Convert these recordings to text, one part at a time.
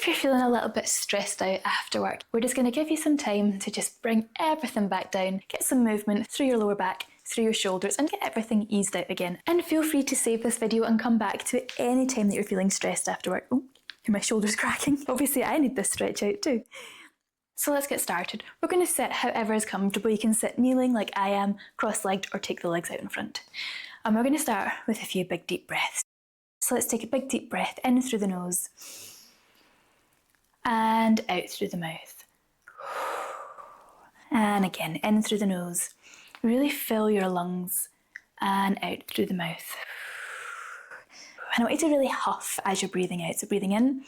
if you're feeling a little bit stressed out after work, we're just going to give you some time to just bring everything back down, get some movement through your lower back, through your shoulders, and get everything eased out again. And feel free to save this video and come back to it any time that you're feeling stressed after work. Oh, hear my shoulders cracking. Obviously I need this stretch out too. So let's get started. We're going to sit however is comfortable. You can sit kneeling like I am, cross-legged, or take the legs out in front. And we're going to start with a few big deep breaths. So let's take a big deep breath in through the nose and out through the mouth. And again, in through the nose. Really fill your lungs and out through the mouth. And I want you to really huff as you're breathing out. So breathing in,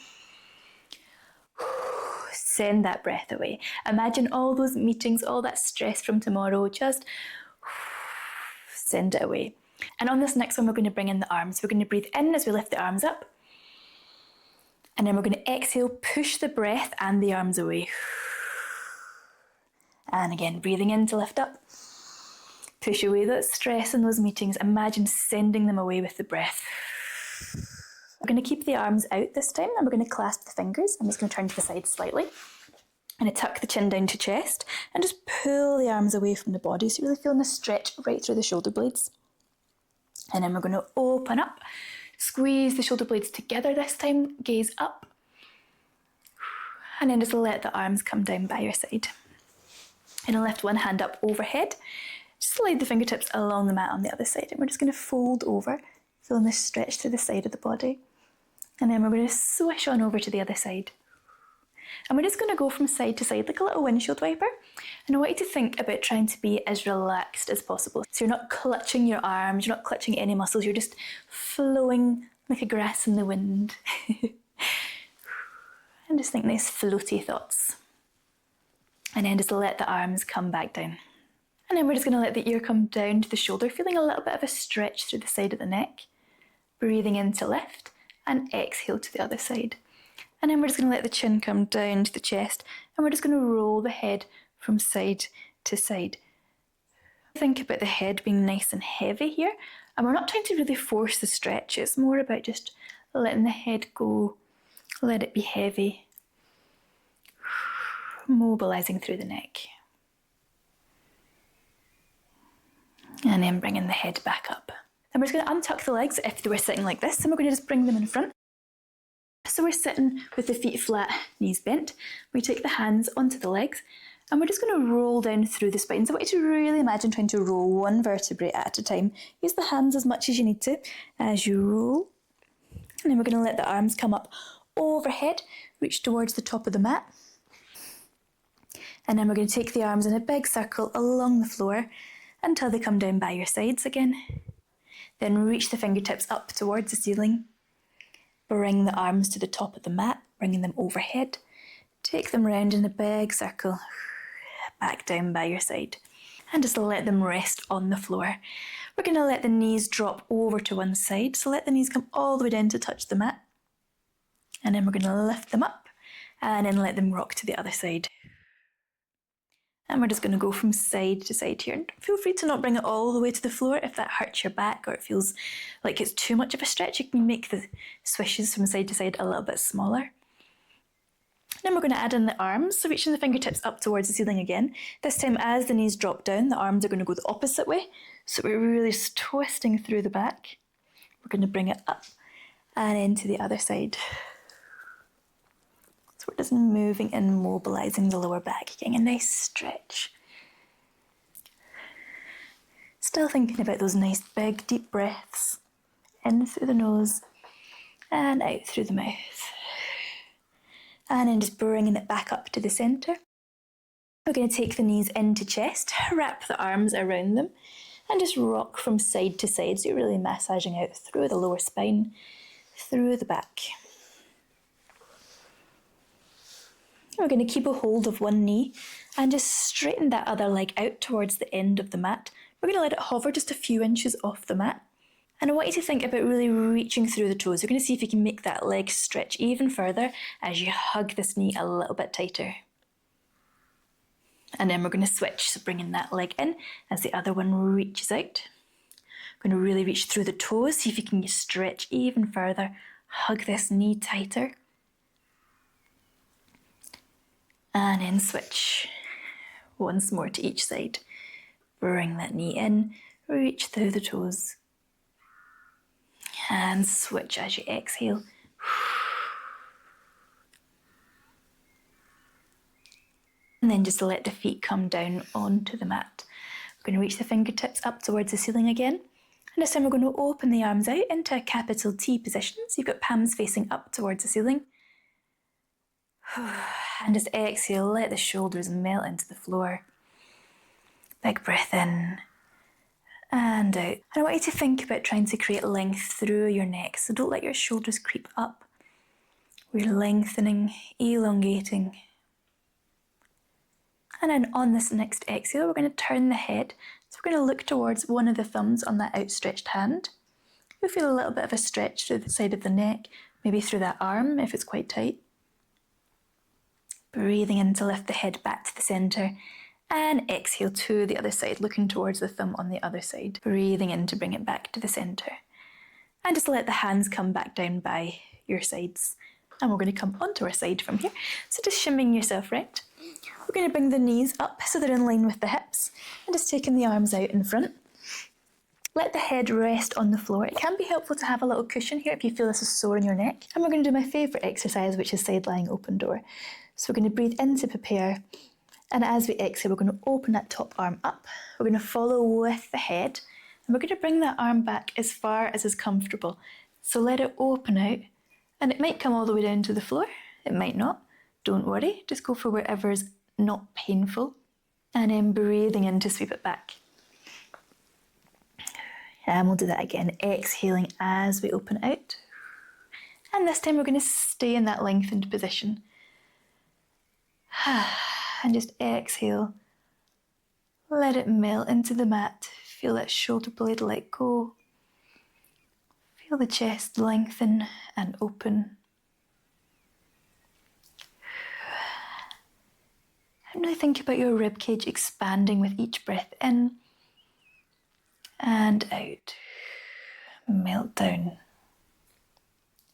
send that breath away. Imagine all those meetings, all that stress from tomorrow, just send it away. And on this next one, we're going to bring in the arms. We're going to breathe in as we lift the arms up. And then we're going to exhale, push the breath and the arms away. And again, breathing in to lift up. Push away that stress in those meetings. Imagine sending them away with the breath. We're going to keep the arms out this time, and we're going to clasp the fingers. I'm just going to turn to the side slightly. I'm going to tuck the chin down to chest and just pull the arms away from the body. So you're really feeling a stretch right through the shoulder blades. And then we're going to open up, squeeze the shoulder blades together this time, gaze up. And then just let the arms come down by your side. And I'll lift one hand up overhead. Just slide the fingertips along the mat on the other side. And we're just going to fold over, feeling this stretch to the side of the body. And then we're going to swish on over to the other side. And we're just going to go from side to side like a little windshield wiper. And I want you to think about trying to be as relaxed as possible. So you're not clutching your arms, you're not clutching any muscles, you're just flowing like a grass in the wind. And just think nice floaty thoughts. And then just let the arms come back down. And then we're just going to let the ear come down to the shoulder, feeling a little bit of a stretch through the side of the neck. Breathing in to lift and exhale to the other side. And then we're just going to let the chin come down to the chest, and we're just going to roll the head from side to side. Think about the head being nice and heavy here, and we're not trying to really force the stretch. It's more about just letting the head go, let it be heavy, mobilising through the neck. And then bringing the head back up. And we're just going to untuck the legs if they were sitting like this, and we're going to just bring them in front. So we're sitting with the feet flat, knees bent. We take the hands onto the legs, and we're just going to roll down through the spine. So I want you to really imagine trying to roll one vertebrae at a time. Use the hands as much as you need to as you roll. And then we're going to let the arms come up overhead, reach towards the top of the mat. And then we're going to take the arms in a big circle along the floor until they come down by your sides again. Then reach the fingertips up towards the ceiling. Bring the arms to the top of the mat, bringing them overhead. Take them round in a big circle, back down by your side. And just let them rest on the floor. We're going to let the knees drop over to one side, so let the knees come all the way down to touch the mat. And then we're going to lift them up, and then let them rock to the other side. And we're just going to go from side to side here. And feel free to not bring it all the way to the floor if that hurts your back or it feels like it's too much of a stretch. You can make the swishes from side to side a little bit smaller. Then we're going to add in the arms, so reaching the fingertips up towards the ceiling again. This time as the knees drop down, the arms are going to go the opposite way. So we're really twisting through the back. We're going to bring it up and into the other side. We're just moving and mobilising the lower back, getting a nice stretch. Still thinking about those nice big deep breaths. In through the nose and out through the mouth. And then just bringing it back up to the centre. We're going to take the knees into chest, wrap the arms around them, and just rock from side to side. So you're really massaging out through the lower spine, through the back. We're going to keep a hold of one knee and just straighten that other leg out towards the end of the mat. We're going to let it hover just a few inches off the mat. And I want you to think about really reaching through the toes. We're going to see if you can make that leg stretch even further as you hug this knee a little bit tighter. And then we're going to switch, so bringing that leg in as the other one reaches out. We're going to really reach through the toes, see if you can stretch even further. Hug this knee tighter. And then switch once more to each side. Bring that knee in, reach through the toes. And switch as you exhale. And then just let the feet come down onto the mat. We're going to reach the fingertips up towards the ceiling again. And this time we're going to open the arms out into a capital T position. So you've got palms facing up towards the ceiling. And just exhale, let the shoulders melt into the floor. Big breath in and out. And I want you to think about trying to create length through your neck. So don't let your shoulders creep up. We're lengthening, elongating. And then on this next exhale, we're going to turn the head. So we're going to look towards one of the thumbs on that outstretched hand. You'll feel a little bit of a stretch through the side of the neck, maybe through that arm if it's quite tight. Breathing in to lift the head back to the centre. And exhale to the other side, looking towards the thumb on the other side. Breathing in to bring it back to the centre. And just let the hands come back down by your sides. And we're going to come onto our side from here. So just shimmying yourself right. We're going to bring the knees up so they're in line with the hips. And just taking the arms out in front. Let the head rest on the floor. It can be helpful to have a little cushion here if you feel this is sore in your neck. And we're going to do my favourite exercise, which is side lying open door. So we're going to breathe in to prepare. And as we exhale, we're going to open that top arm up. We're going to follow with the head. And we're going to bring that arm back as far as is comfortable. So let it open out. And it might come all the way down to the floor. It might not. Don't worry. Just go for wherever is not painful. And then breathing in to sweep it back. And we'll do that again. Exhaling as we open out. And this time we're going to stay in that lengthened position. And just exhale. Let it melt into the mat. Feel that shoulder blade let go. Feel the chest lengthen and open. And really think about your ribcage expanding with each breath in and out. Melt down.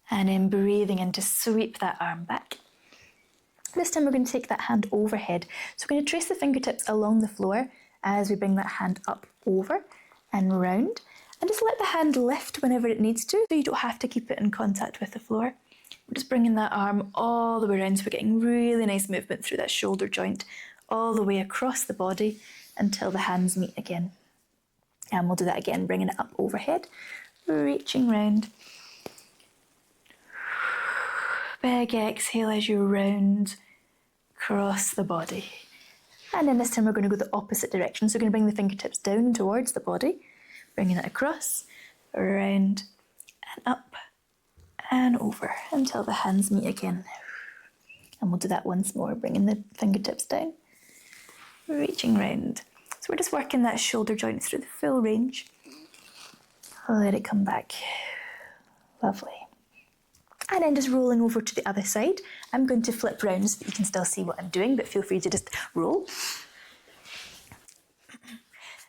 And then breathing in to sweep that arm back. This time we're going to take that hand overhead. So we're going to trace the fingertips along the floor as we bring that hand up over and round. And just let the hand lift whenever it needs to, so you don't have to keep it in contact with the floor. We're just bringing that arm all the way around, so we're getting really nice movement through that shoulder joint, all the way across the body until the hands meet again. And we'll do that again, bringing it up overhead, reaching round. Big exhale as you round across the body. And then this time we're going to go the opposite direction. So we're going to bring the fingertips down towards the body, bringing it across, around, and up, and over until the hands meet again. And we'll do that once more, bringing the fingertips down, reaching round. So we're just working that shoulder joint through the full range. Let it come back. Lovely. And then just rolling over to the other side. I'm going to flip round so that you can still see what I'm doing, but feel free to just roll.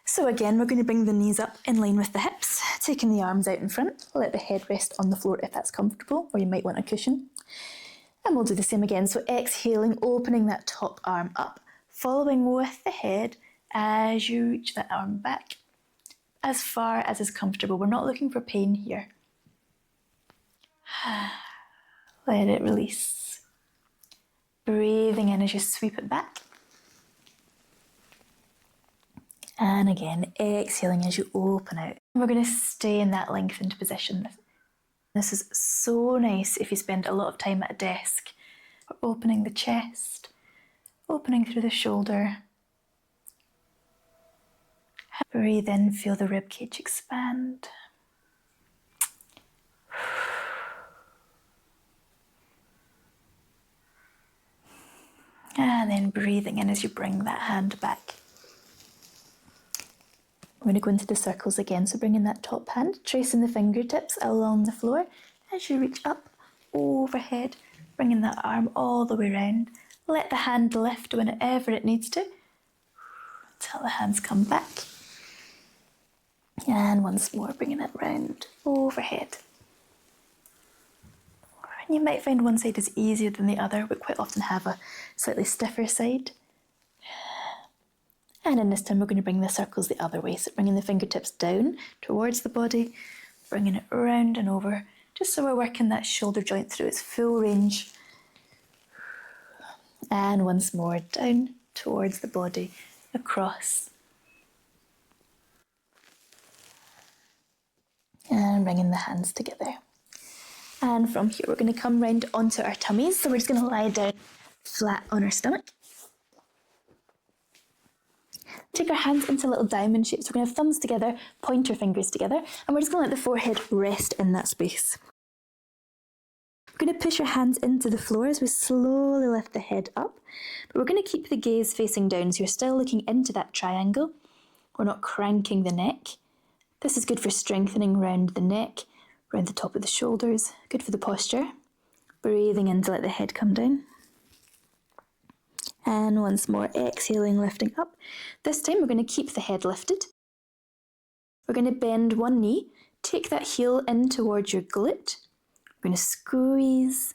So again, we're going to bring the knees up in line with the hips, taking the arms out in front. Let the head rest on the floor if that's comfortable, or you might want a cushion. And we'll do the same again. So exhaling, opening that top arm up, following with the head as you reach that arm back, as far as is comfortable. We're not looking for pain here. Let it release. Breathing in as you sweep it back. And again, exhaling as you open out. We're going to stay in that lengthened position. This is so nice if you spend a lot of time at a desk. We're opening the chest, opening through the shoulder. Breathe in, feel the ribcage expand. And then breathing in as you bring that hand back. We're going to go into the circles again, so bringing that top hand, tracing the fingertips along the floor as you reach up, overhead, bringing that arm all the way around. Let the hand lift whenever it needs to, until the hands come back. And once more, bringing it round, overhead. And you might find one side is easier than the other, but quite often have a slightly stiffer side. And in this time we're going to bring the circles the other way, so bringing the fingertips down towards the body, bringing it round and over, just so we're working that shoulder joint through its full range. And once more, down towards the body, across. And bringing the hands together. And from here we're going to come round onto our tummies, so we're just going to lie down flat on our stomach. Take our hands into little diamond shapes. We're going to have thumbs together, pointer fingers together, and we're just going to let the forehead rest in that space. We're going to push our hands into the floor as we slowly lift the head up, but we're going to keep the gaze facing down, so you're still looking into that triangle. We're not cranking the neck. This is good for strengthening around the neck, around the top of the shoulders, good for the posture. Breathing in to let the head come down. And once more, exhaling, lifting up. This time we're going to keep the head lifted. We're going to bend one knee, take that heel in towards your glute. We're going to squeeze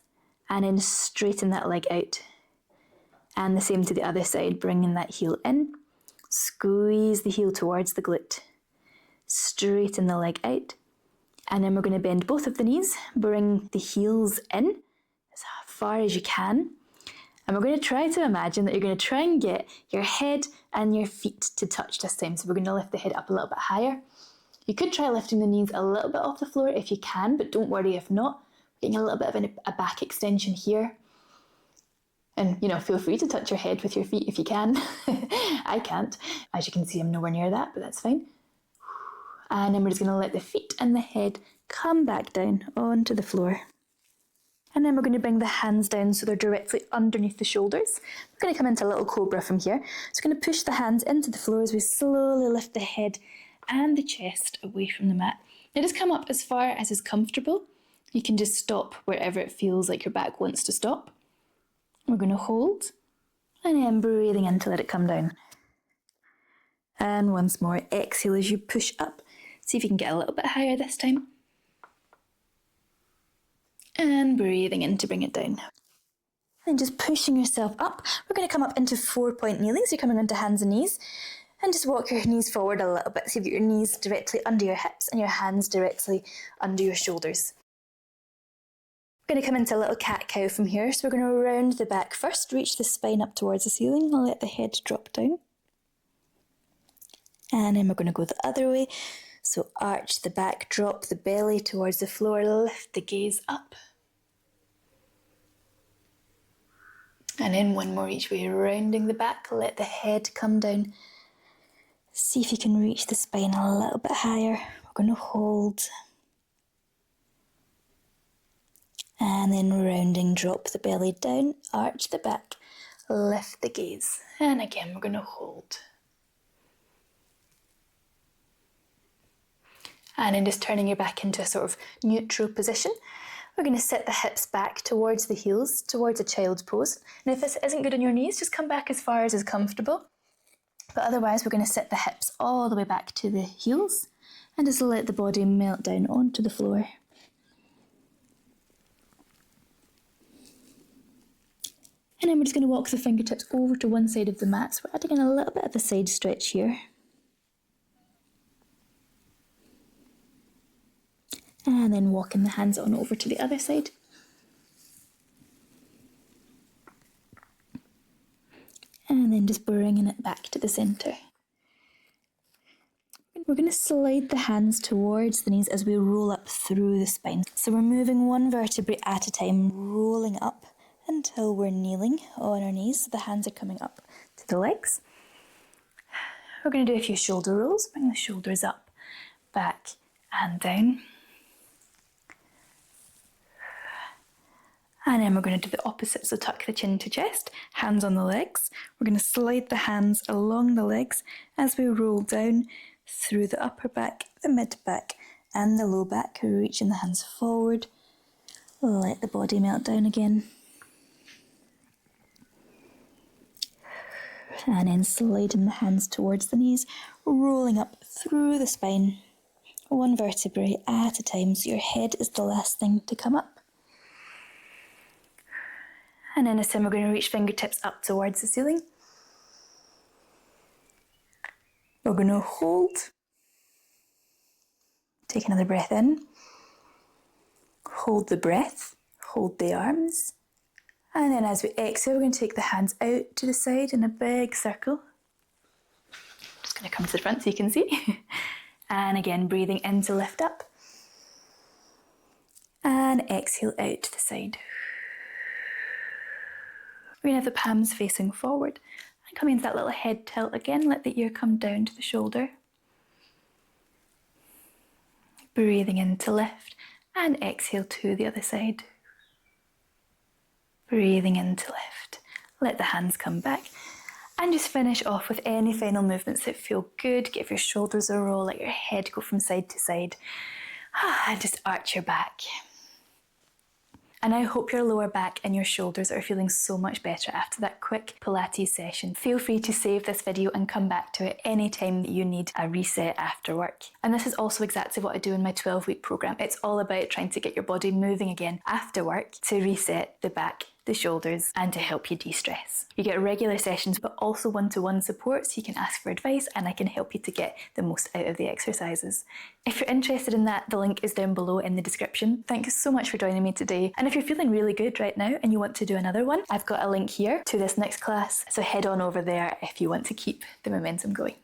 and then straighten that leg out. And the same to the other side, bringing that heel in, squeeze the heel towards the glute, straighten the leg out. And then we're going to bend both of the knees, bring the heels in as far as you can. And we're going to try to imagine that you're going to try and get your head and your feet to touch this time. So we're going to lift the head up a little bit higher. You could try lifting the knees a little bit off the floor if you can, but don't worry if not. We're getting a little bit of a back extension here. And, feel free to touch your head with your feet if you can. I can't. As you can see, I'm nowhere near that, but that's fine. And then we're just going to let the feet and the head come back down onto the floor. And then we're going to bring the hands down so they're directly underneath the shoulders. We're going to come into a little cobra from here. So we're going to push the hands into the floor as we slowly lift the head and the chest away from the mat. Now just come up as far as is comfortable. You can just stop wherever it feels like your back wants to stop. We're going to hold and then breathing in to let it come down. And once more, exhale as you push up. See if you can get a little bit higher this time. And breathing in to bring it down. And just pushing yourself up. We're going to come up into 4-point kneeling. So you're coming onto hands and knees. And just walk your knees forward a little bit. So you've got your knees directly under your hips and your hands directly under your shoulders. We're going to come into a little cat-cow from here. So we're going to round the back first. Reach the spine up towards the ceiling. I'll let the head drop down. And then we're going to go the other way. So arch the back, drop the belly towards the floor, lift the gaze up. And then one more each way, rounding the back, let the head come down. See if you can reach the spine a little bit higher. We're going to hold. And then rounding, drop the belly down, arch the back, lift the gaze. And again, we're going to hold. And then just turning your back into a sort of neutral position. We're going to sit the hips back towards the heels, towards a child's pose. And if this isn't good on your knees, just come back as far as is comfortable. But otherwise, we're going to sit the hips all the way back to the heels and just let the body melt down onto the floor. And then we're just going to walk the fingertips over to one side of the mat. So we're adding in a little bit of a side stretch here. And then walking the hands on over to the other side. And then just bringing it back to the centre. We're going to slide the hands towards the knees as we roll up through the spine. So we're moving one vertebrae at a time, rolling up until we're kneeling on our knees. So the hands are coming up to the legs. We're going to do a few shoulder rolls. Bring the shoulders up, back and down. And then we're going to do the opposite, so tuck the chin to chest, hands on the legs. We're going to slide the hands along the legs as we roll down through the upper back, the mid back and the low back, reaching the hands forward. Let the body melt down again. And then sliding the hands towards the knees, rolling up through the spine, one vertebrae at a time, so your head is the last thing to come up. And then this time we're going to reach fingertips up towards the ceiling. We're going to hold. Take another breath in. Hold the breath. Hold the arms. And then as we exhale, we're going to take the hands out to the side in a big circle. Just going to come to the front so you can see. And again, breathing in to lift up. And exhale out to the side. We're going to have the palms facing forward. And coming into that little head tilt again, let the ear come down to the shoulder. Breathing in to lift. And exhale to the other side. Breathing in to lift. Let the hands come back. And just finish off with any final movements that feel good. Give your shoulders a roll, let your head go from side to side. And just arch your back. And I hope your lower back and your shoulders are feeling so much better after that quick Pilates session. Feel free to save this video and come back to it anytime that you need a reset after work. And this is also exactly what I do in my 12-week program. It's all about trying to get your body moving again after work to reset the back, the shoulders, and to help you de-stress. You get regular sessions but also one-to-one support, so you can ask for advice and I can help you to get the most out of the exercises. If you're interested in that, the link is down below in the description. Thank you so much for joining me today. And if you're feeling really good right now and you want to do another one, I've got a link here to this next class, so head on over there if you want to keep the momentum going.